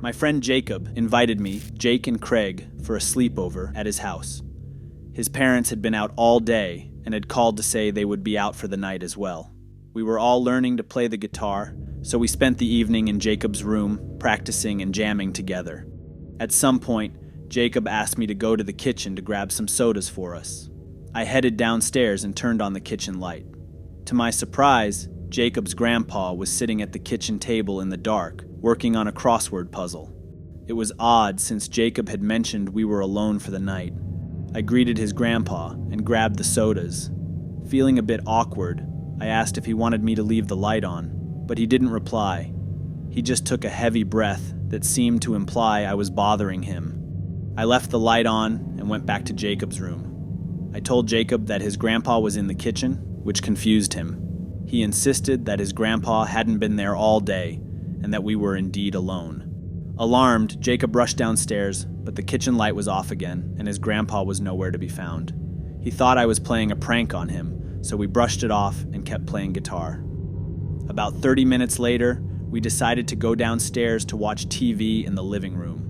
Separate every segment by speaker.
Speaker 1: My friend Jacob invited me, Jake and Craig, for a sleepover at his house. His parents had been out all day and had called to say they would be out for the night as well. We were all learning to play the guitar, so we spent the evening in Jacob's room, practicing and jamming together. At some point, Jacob asked me to go to the kitchen to grab some sodas for us. I headed downstairs and turned on the kitchen light. To my surprise, Jacob's grandpa was sitting at the kitchen table in the dark, working on a crossword puzzle. It was odd since Jacob had mentioned we were alone for the night. I greeted his grandpa and grabbed the sodas. Feeling a bit awkward, I asked if he wanted me to leave the light on, but he didn't reply. He just took a heavy breath that seemed to imply I was bothering him. I left the light on and went back to Jacob's room. I told Jacob that his grandpa was in the kitchen, which confused him. He insisted that his grandpa hadn't been there all day and that we were indeed alone. Alarmed, Jacob rushed downstairs, but the kitchen light was off again and his grandpa was nowhere to be found. He thought I was playing a prank on him, so we brushed it off and kept playing guitar. About 30 minutes later, we decided to go downstairs to watch TV in the living room.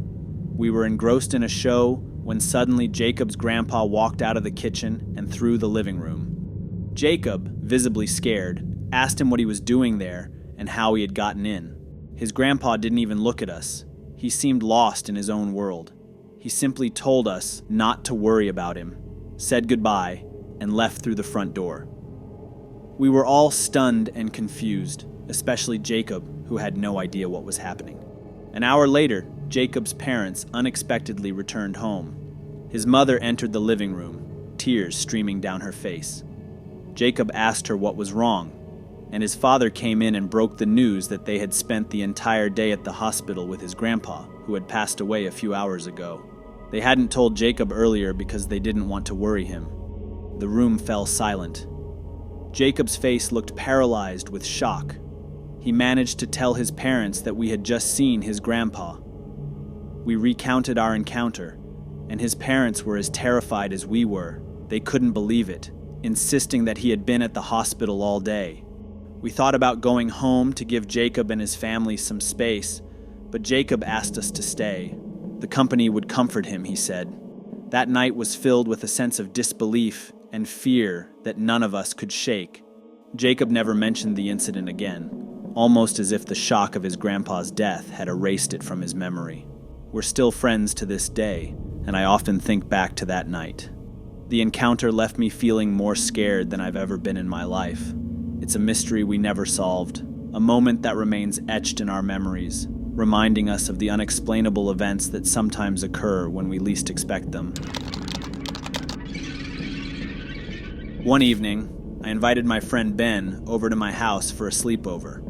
Speaker 1: We were engrossed in a show when suddenly Jacob's grandpa walked out of the kitchen and through the living room. Jacob, visibly scared, asked him what he was doing there and how he had gotten in. His grandpa didn't even look at us. He seemed lost in his own world. He simply told us not to worry about him, said goodbye, and left through the front door. We were all stunned and confused, especially Jacob, who had no idea what was happening. An hour later, Jacob's parents unexpectedly returned home. His mother entered the living room, tears streaming down her face. Jacob asked her what was wrong, and his father came in and broke the news that they had spent the entire day at the hospital with his grandpa, who had passed away a few hours ago. They hadn't told Jacob earlier because they didn't want to worry him. The room fell silent. Jacob's face looked paralyzed with shock. He managed to tell his parents that we had just seen his grandpa. We recounted our encounter, and his parents were as terrified as we were. They couldn't believe it, insisting that he had been at the hospital all day. We thought about going home to give Jacob and his family some space, but Jacob asked us to stay. The company would comfort him, he said. That night was filled with a sense of disbelief and fear that none of us could shake. Jacob never mentioned the incident again, almost as if the shock of his grandpa's death had erased it from his memory. We're still friends to this day, and I often think back to that night. The encounter left me feeling more scared than I've ever been in my life. It's a mystery we never solved, a moment that remains etched in our memories, reminding us of the unexplainable events that sometimes occur when we least expect them. One evening, I invited my friend Ben over to my house for a sleepover.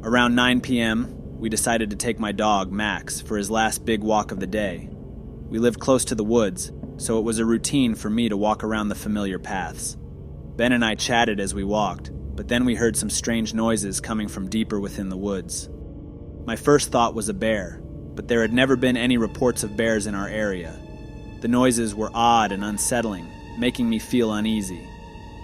Speaker 1: Around 9 p.m., we decided to take my dog, Max, for his last big walk of the day. We lived close to the woods, so it was a routine for me to walk around the familiar paths. Ben and I chatted as we walked, but then we heard some strange noises coming from deeper within the woods. My first thought was a bear, but there had never been any reports of bears in our area. The noises were odd and unsettling, making me feel uneasy.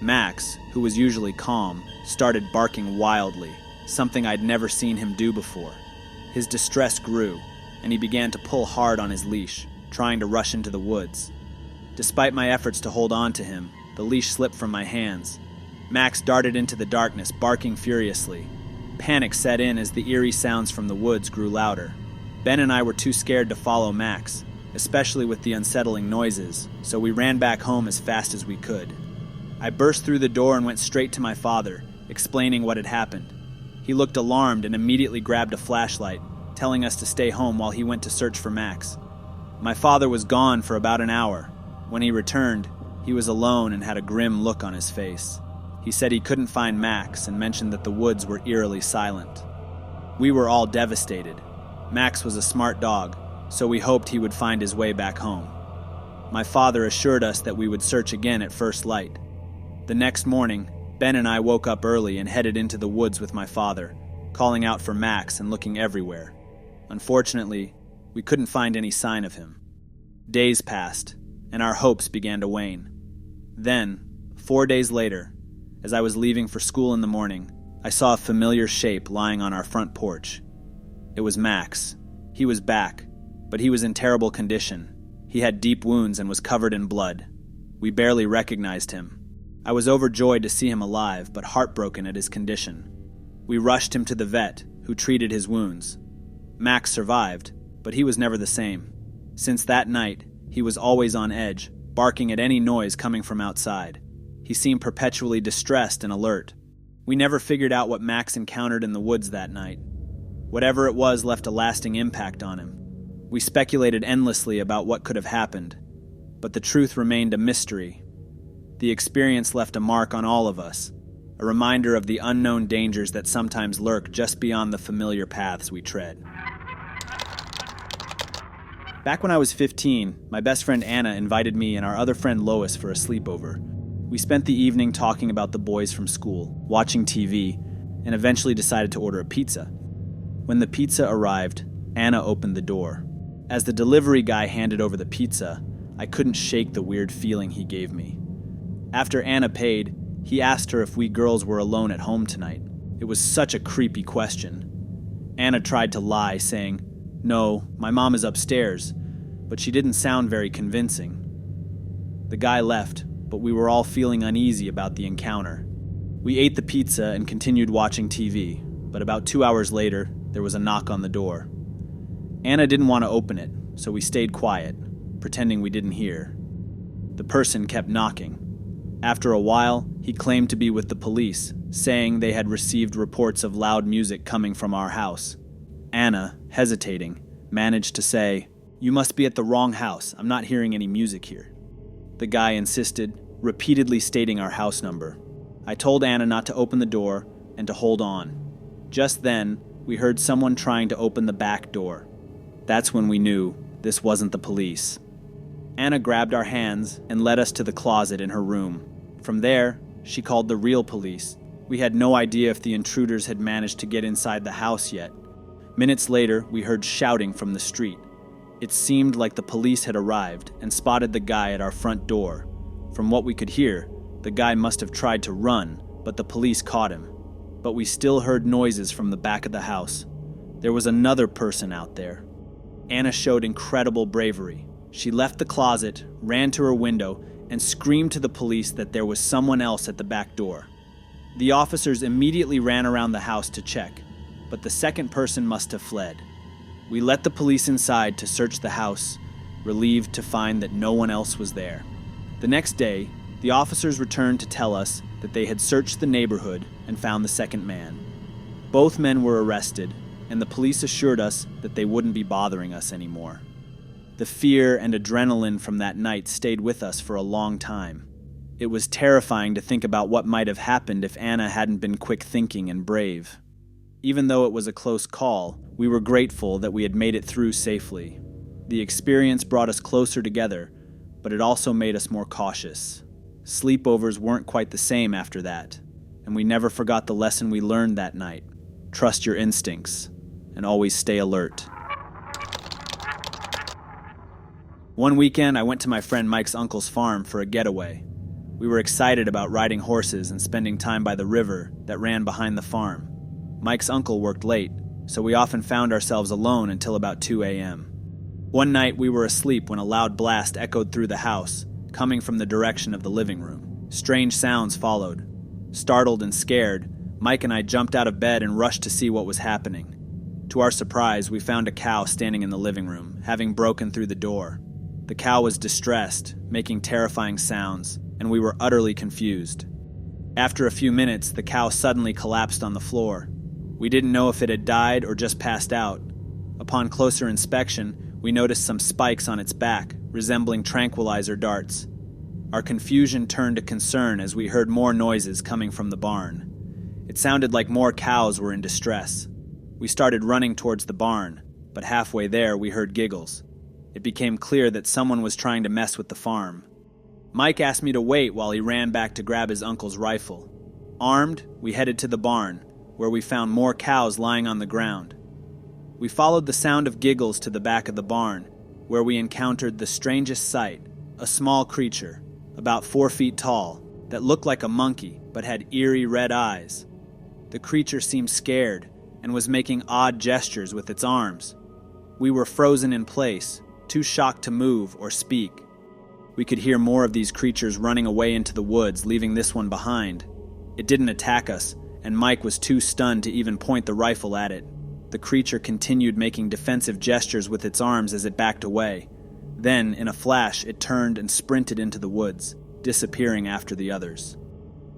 Speaker 1: Max, who was usually calm, started barking wildly, something I'd never seen him do before. His distress grew, and he began to pull hard on his leash, trying to rush into the woods. Despite my efforts to hold on to him, the leash slipped from my hands. Max darted into the darkness, barking furiously. Panic set in as the eerie sounds from the woods grew louder. Ben and I were too scared to follow Max, especially with the unsettling noises, so we ran back home as fast as we could. I burst through the door and went straight to my father, explaining what had happened. He looked alarmed and immediately grabbed a flashlight, telling us to stay home while he went to search for Max. My father was gone for about an hour. When he returned, he was alone and had a grim look on his face. He said he couldn't find Max and mentioned that the woods were eerily silent. We were all devastated. Max was a smart dog, so we hoped he would find his way back home. My father assured us that we would search again at first light. The next morning, Ben and I woke up early and headed into the woods with my father, calling out for Max and looking everywhere. Unfortunately, we couldn't find any sign of him. Days passed, and our hopes began to wane. Then, 4 days later, as I was leaving for school in the morning, I saw a familiar shape lying on our front porch. It was Max. He was back, but he was in terrible condition. He had deep wounds and was covered in blood. We barely recognized him. I was overjoyed to see him alive, but heartbroken at his condition. We rushed him to the vet, who treated his wounds. Max survived, but he was never the same. Since that night, he was always on edge, barking at any noise coming from outside. He seemed perpetually distressed and alert. We never figured out what Max encountered in the woods that night. Whatever it was left a lasting impact on him. We speculated endlessly about what could have happened, but the truth remained a mystery. The experience left a mark on all of us, a reminder of the unknown dangers that sometimes lurk just beyond the familiar paths we tread. Back when I was 15, my best friend Anna invited me and our other friend Lois for a sleepover. We spent the evening talking about the boys from school, watching TV, and eventually decided to order a pizza. When the pizza arrived, Anna opened the door. As the delivery guy handed over the pizza, I couldn't shake the weird feeling he gave me. After Anna paid, he asked her if we girls were alone at home tonight. It was such a creepy question. Anna tried to lie, saying, "No, my mom is upstairs," but she didn't sound very convincing. The guy left, but we were all feeling uneasy about the encounter. We ate the pizza and continued watching TV, but about 2 hours later, there was a knock on the door. Anna didn't want to open it, so we stayed quiet, pretending we didn't hear. The person kept knocking. After a while, he claimed to be with the police, saying they had received reports of loud music coming from our house. Anna, hesitating, managed to say, "You must be at the wrong house. I'm not hearing any music here." The guy insisted, repeatedly stating our house number. I told Anna not to open the door and to hold on. Just then, we heard someone trying to open the back door. That's when we knew this wasn't the police. Anna grabbed our hands and led us to the closet in her room. From there, she called the real police. We had no idea if the intruders had managed to get inside the house yet. Minutes later, we heard shouting from the street. It seemed like the police had arrived and spotted the guy at our front door. From what we could hear, the guy must have tried to run, but the police caught him. But we still heard noises from the back of the house. There was another person out there. Anna showed incredible bravery. She left the closet, ran to her window, and screamed to the police that there was someone else at the back door. The officers immediately ran around the house to check, but the second person must have fled. We let the police inside to search the house, relieved to find that no one else was there. The next day, the officers returned to tell us that they had searched the neighborhood and found the second man. Both men were arrested, and the police assured us that they wouldn't be bothering us anymore. The fear and adrenaline from that night stayed with us for a long time. It was terrifying to think about what might have happened if Anna hadn't been quick-thinking and brave. Even though it was a close call, we were grateful that we had made it through safely. The experience brought us closer together, but it also made us more cautious. Sleepovers weren't quite the same after that, and we never forgot the lesson we learned that night. Trust your instincts, and always stay alert. One weekend, I went to my friend Mike's uncle's farm for a getaway. We were excited about riding horses and spending time by the river that ran behind the farm. Mike's uncle worked late, so we often found ourselves alone until about 2 a.m. One night, we were asleep when a loud blast echoed through the house, coming from the direction of the living room. Strange sounds followed. Startled and scared, Mike and I jumped out of bed and rushed to see what was happening. To our surprise, we found a cow standing in the living room, having broken through the door. The cow was distressed, making terrifying sounds, and we were utterly confused. After a few minutes, the cow suddenly collapsed on the floor. We didn't know if it had died or just passed out. Upon closer inspection, we noticed some spikes on its back, resembling tranquilizer darts. Our confusion turned to concern as we heard more noises coming from the barn. It sounded like more cows were in distress. We started running towards the barn, but halfway there we heard giggles. It became clear that someone was trying to mess with the farm. Mike asked me to wait while he ran back to grab his uncle's rifle. Armed, we headed to the barn, where we found more cows lying on the ground. We followed the sound of giggles to the back of the barn, where we encountered the strangest sight, a small creature, about 4 feet tall, that looked like a monkey but had eerie red eyes. The creature seemed scared and was making odd gestures with its arms. We were frozen in place, too shocked to move or speak. We could hear more of these creatures running away into the woods, leaving this one behind. It didn't attack us, and Mike was too stunned to even point the rifle at it. The creature continued making defensive gestures with its arms as it backed away. Then, in a flash, it turned and sprinted into the woods, disappearing after the others.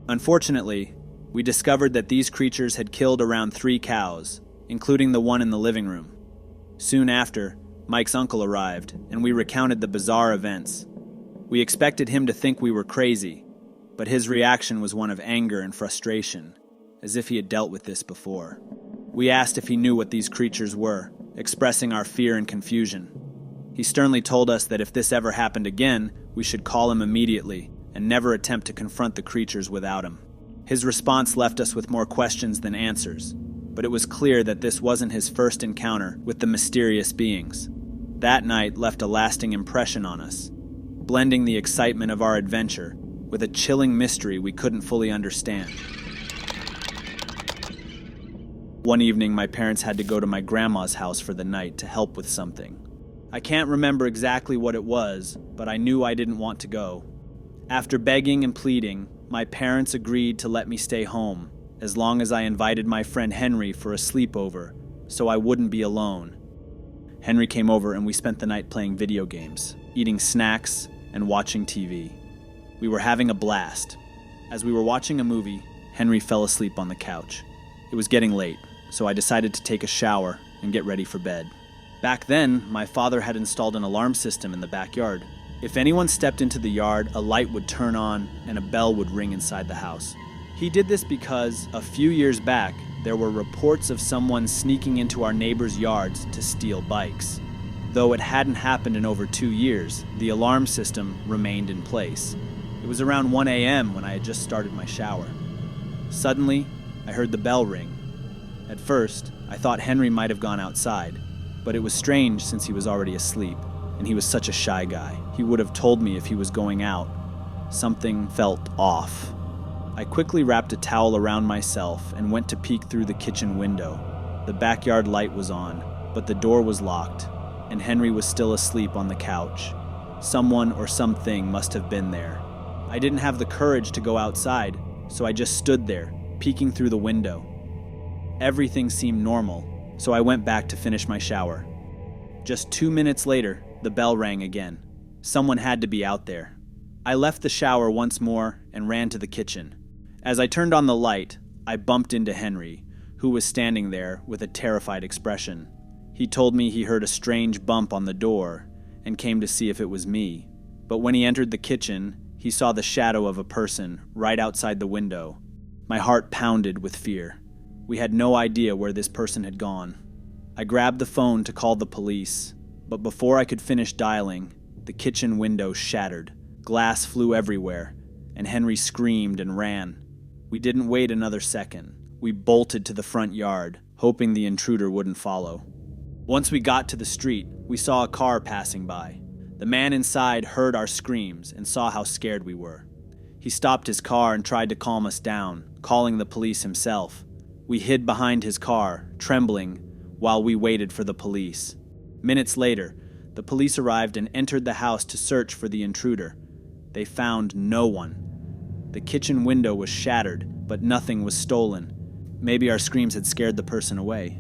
Speaker 1: Unfortunately, we discovered that these creatures had killed around 3 cows, including the one in the living room. Soon after, Mike's uncle arrived, and we recounted the bizarre events. We expected him to think we were crazy, but his reaction was one of anger and frustration, as if he had dealt with this before. We asked if he knew what these creatures were, expressing our fear and confusion. He sternly told us that if this ever happened again, we should call him immediately and never attempt to confront the creatures without him. His response left us with more questions than answers, but it was clear that this wasn't his first encounter with the mysterious beings. That night left a lasting impression on us, blending the excitement of our adventure with a chilling mystery we couldn't fully understand. One evening, my parents had to go to my grandma's house for the night to help with something. I can't remember exactly what it was, but I knew I didn't want to go. After begging and pleading, my parents agreed to let me stay home, as long as I invited my friend Henry for a sleepover, so I wouldn't be alone. Henry came over and we spent the night playing video games, eating snacks, and watching TV. We were having a blast. As we were watching a movie, Henry fell asleep on the couch. It was getting late, so I decided to take a shower and get ready for bed. Back then, my father had installed an alarm system in the backyard. If anyone stepped into the yard, a light would turn on and a bell would ring inside the house. He did this because, a few years back, there were reports of someone sneaking into our neighbors' yards to steal bikes. Though it hadn't happened in over 2 years, the alarm system remained in place. It was around 1 a.m. when I had just started my shower. Suddenly, I heard the bell ring. At first, I thought Henry might have gone outside, but it was strange since he was already asleep, and he was such a shy guy. He would have told me if he was going out. Something felt off. I quickly wrapped a towel around myself and went to peek through the kitchen window. The backyard light was on, but the door was locked, and Henry was still asleep on the couch. Someone or something must have been there. I didn't have the courage to go outside, so I just stood there, peeking through the window. Everything seemed normal, so I went back to finish my shower. Just 2 minutes later, the bell rang again. Someone had to be out there. I left the shower once more and ran to the kitchen. As I turned on the light, I bumped into Henry, who was standing there with a terrified expression. He told me he heard a strange bump on the door and came to see if it was me. But when he entered the kitchen, he saw the shadow of a person right outside the window. My heart pounded with fear. We had no idea where this person had gone. I grabbed the phone to call the police, but before I could finish dialing, the kitchen window shattered. Glass flew everywhere, and Henry screamed and ran. We didn't wait another second. We bolted to the front yard, hoping the intruder wouldn't follow. Once we got to the street, we saw a car passing by. The man inside heard our screams and saw how scared we were. He stopped his car and tried to calm us down, calling the police himself. We hid behind his car, trembling, while we waited for the police. Minutes later, the police arrived and entered the house to search for the intruder. They found no one. The kitchen window was shattered, but nothing was stolen. Maybe our screams had scared the person away.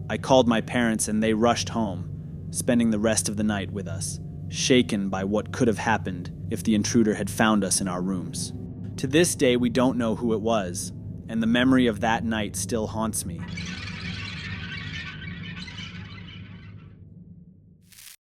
Speaker 1: I called my parents and they rushed home, spending the rest of the night with us, shaken by what could have happened if the intruder had found us in our rooms. To this day, we don't know who it was, and the memory of that night still haunts me.